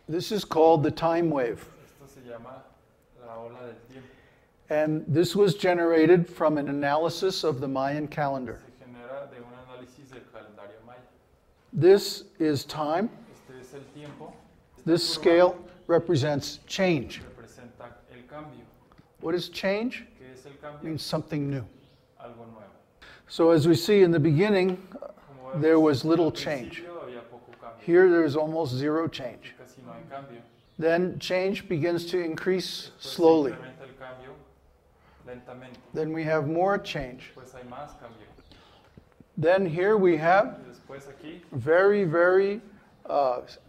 This is called the time wave. Esto se llama la ola del tiempo. And this was generated from an analysis of the Mayan calendar. Se genera de un análisis del calendario maya. This is time. Este es el tiempo. This scale represents change. Representa el cambio. What is change? ¿Qué es el It cambio? means something new. Algo nuevo. So as we see in the beginning, Como vemos, there was little al change. principio había poco cambio. Here there is almost zero change. Casi no hay cambio. Then change begins to increase Después se slowly. incrementa el cambio lentamente. Then we have more change. Pues hay más cambio. Then here we have Y después aquí very, very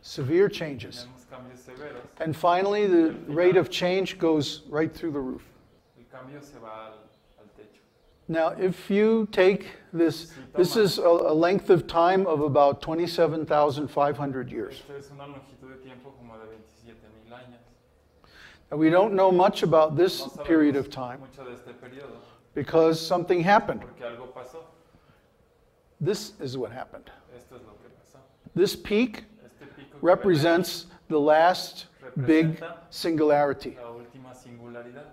severe changes. tenemos cambios severos. And finally, the rate of change goes right through the roof. El cambio se va al techo. Now, if you take this is a length of time of about 27,500 years. Esta es una longitud de tiempo como de 27,000 años. And we don't know much about this No sabemos period of time mucho de este periodo because something happened. porque algo pasó. This is what happened. Esto es lo que pasó. This peak Este pico que represents the last big representa singularity. la última singularidad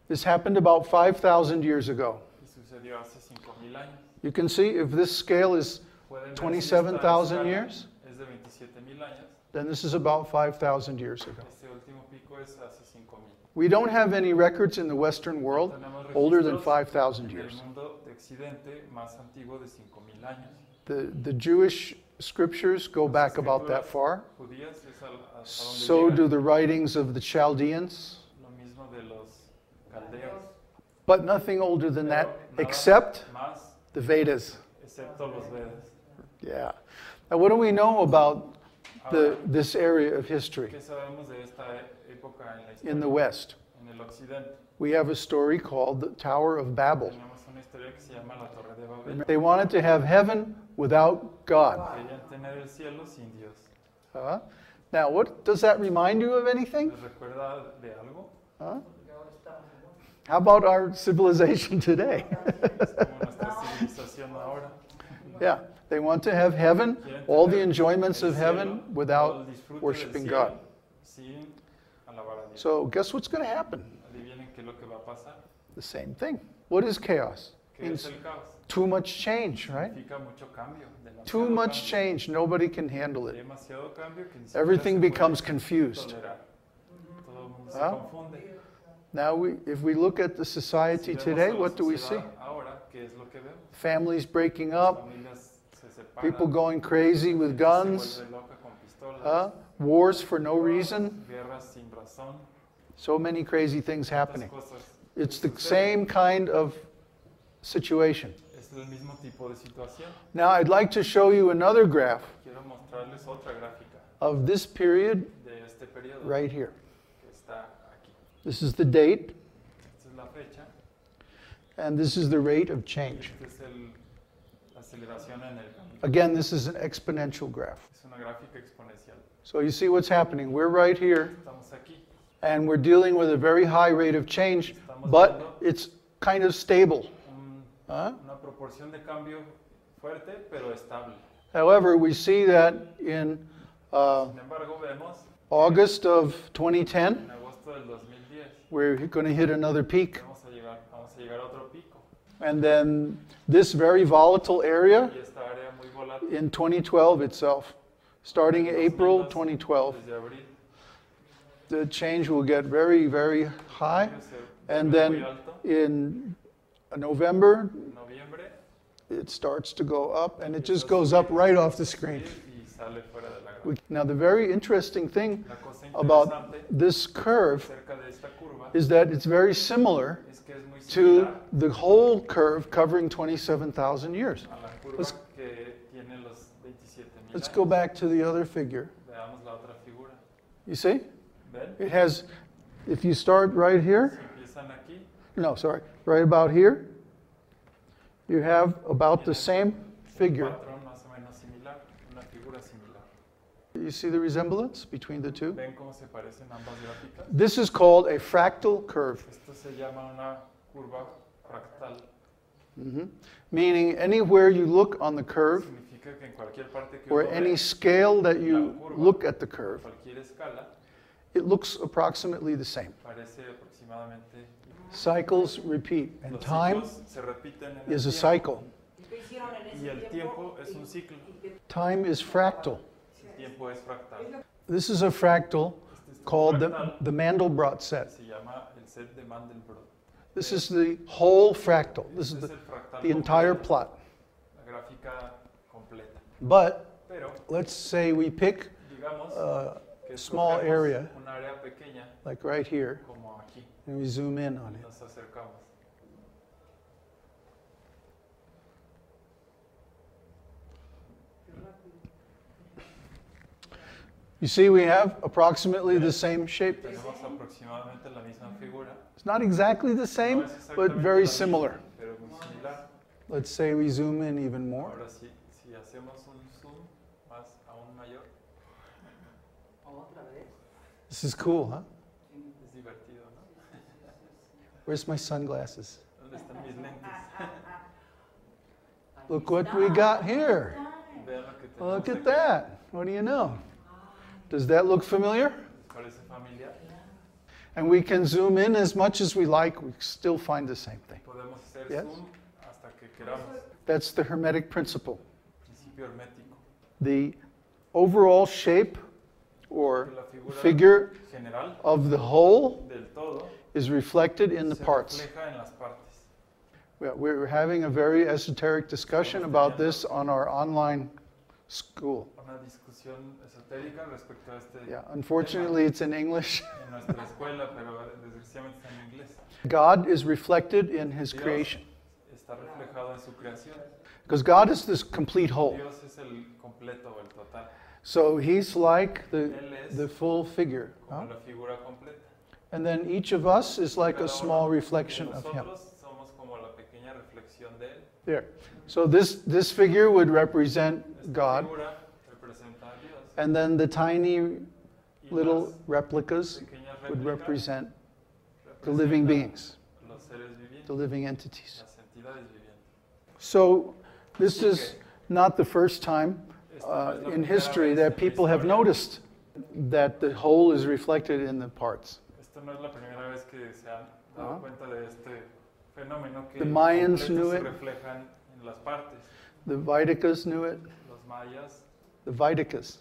This happened about 5,000 years ago. y sucedió hace 5,000 años. You can see if this scale is Pueden ver si esta 27,000 escala years, es de 27,000 años. then this is about 5,000 years ago. Este último pico es hace 5,000. We don't have any records in the Western world Tenemos older than registros 5,000 en el years. mundo de Occidente más antiguo de 5,000 años. The Jewish scriptures go back about that far. Judías es hasta donde So llegan. do the writings of the Chaldeans, Lo mismo de los caldeos. but nothing older than that Pero nada except más, the Vedas. excepto los Vedas. Yeah. Now, what do we know about this area of history ¿Qué sabemos de esta época en la historia? in the West? En el occidente. We have a story called the Tower of Babel. Tenemos una historia que se llama la Torre de Babel. They wanted to have heaven without God. Querían tener el cielo sin Dios. Now, what does that remind you of anything? ¿Les recuerda de algo? Huh? How about our civilization today? Es como nuestra civilización ahora. Yeah, they want to have heaven, all the enjoyments of heaven, Todo without el disfrute del worshiping cielo God. Sin alabar a Dios. So, guess what's going to happen? Adivinen qué es lo que va a pasar. The same thing. What is chaos? ¿Qué es Means el caos? too much change, right? Significa mucho cambio. Demasiado Too much cambio. change. Nobody can handle it. Demasiado cambio que ni siquiera Everything se puede becomes confused. tolerar. Todo el mundo se Huh? confunde. Now, if we look at the society Si vemos today, a la what do we see? sociedad Ahora, ¿qué es lo que vemos? Families breaking Las up, familias se separan, people going crazy with guns, se vuelve loca con pistolas, wars for no reason. guerras sin razón, So many crazy things tantas happening. cosas. It's the suceden. same kind of situation. Es el mismo tipo de situación. Now, I'd like to show you another graph Quiero mostrarles otra gráfica of this period de este periodo right here. que está aquí. This is the date, Esta es la fecha. and this is the rate of change. Esta es la aceleración en el cambio. Again, this is an exponential graph. Es una gráfica exponencial. So you see what's happening. We're right here, Estamos aquí. and we're dealing with a very high rate of change, but it's kind of stable. Huh? Una proporción de cambio fuerte pero estable. However, we see that in Sin embargo, vemos August of 2010, en agosto del 2010 we're going to hit another peak. vamos a llegar a otro pico. And then this very volatile area Y esta área muy volátil in 2012 itself, starting April 2012, desde abril the change will get very, very high. se And vuelve then muy alto. in November, En noviembre it starts to go up, and it just goes up right off the screen. y sale fuera de la gráfica. Now, the very interesting thing La cosa about interesante this curve acerca de esta curva is that it's very similar es que es muy to similar the whole curve covering 27,000 years. a la curva Let's- que tiene los 27,000 Let's años. go back to the other figure. Veamos la otra figura. You see? ¿Ven? It has, if you start right here, Si empiezan aquí, no, sorry, right about here, you have about the same figure. un patrón más o menos similar, una figura similar. You see the resemblance between the two? ¿Ven cómo se parecen ambas gráficas? This is called a fractal curve, Esto se llama una curva fractal. meaning anywhere you look on the curve, Significa que en cualquier parte que or uno any ve, scale that you look at the curve, cualquier escala, it looks approximately the same. Parece aproximadamente igual. Cycles repeat, and Los time ciclos se repiten en el is a tiempo, cycle. y el tiempo es un ciclo. Time is fractal. El tiempo es fractal. This is a fractal Este es un called fractal the Mandelbrot set. se llama el set de Mandelbrot. This is the whole fractal. This is Este es the, el fractal the entire completo, plot. la gráfica completa. But Pero let's say we pick digamos que small escogemos area. un área pequeña like right here, como aquí and we zoom in on y it. nos acercamos. You see, we have approximately the same shape. Tenemos aproximadamente la misma figura. It's not exactly the No same, es but exactamente very la misma, similar. pero muy similar. Let's say we zoom in even more. Ahora sí, si hacemos un zoom más aún mayor, This is cool, huh? es divertido, ¿no? Where's my sunglasses? ¿Dónde están mis lentes? Look what we got here. Vean lo que tenemos Look at aquí. that. What do you know? Does that look familiar? ¿Les parece familiar? And we can zoom in as much as we like. We still find the same thing. Podemos hacer Yes. zoom hasta que queramos. That's the hermetic principle. Principio hermético. The overall shape or Que la figura figure general of the whole del todo is reflected in the se parts. refleja en las partes. We're having a very esoteric discussion about this on our online school. Una discusión esotérica respecto a este Yeah, unfortunately, it's in English. tema en nuestra escuela, pero desgraciadamente está en inglés. God is reflected in His Dios creation está reflejado en su creación. because God is this complete whole. Dios es el completo, el total. So He's like Él es the full figure. como Huh? la figura completa. And then each of us is like a Cada small uno de reflection of Him. nosotros somos como la pequeña reflexión de él. There. So this figure would represent Esta God, figura representa a Dios. and then the tiny Y little las replicas pequeñas would réplicas represent the living representan beings, los seres vivientes, the living entities. las entidades vivientes. So this is not the first time in history that people have noticed that the whole is reflected in the parts. Esto no es la primera vez que se han dado cuenta de este fenómeno que The Mayans completos knew se it. reflejan en las partes. The Vaidikas knew it. Los mayas, The Vaidikas,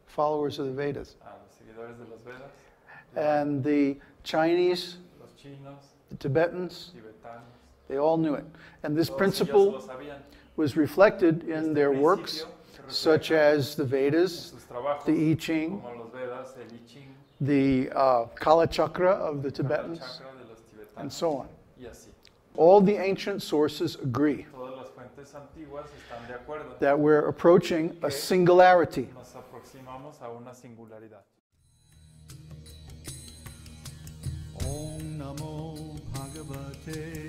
followers of the Vedas. los seguidores de los Vedas, And the Chinese, los chinos, the Tibetans, tibetanos. they all knew it. And this Todos ellos principle lo sabían. was reflected in Este their principio works, se such refleja as the en Vedas, sus trabajos, the I Ching, como los Vedas, el I Ching, the Kala Chakra of the el Tibetans, chakra de los and tibetanos, so on. y así. All the ancient sources agree Todas las fuentes antiguas están de acuerdo. that we're approaching a singularity. Nos aproximamos a una singularidad. Om Namo Bhagavate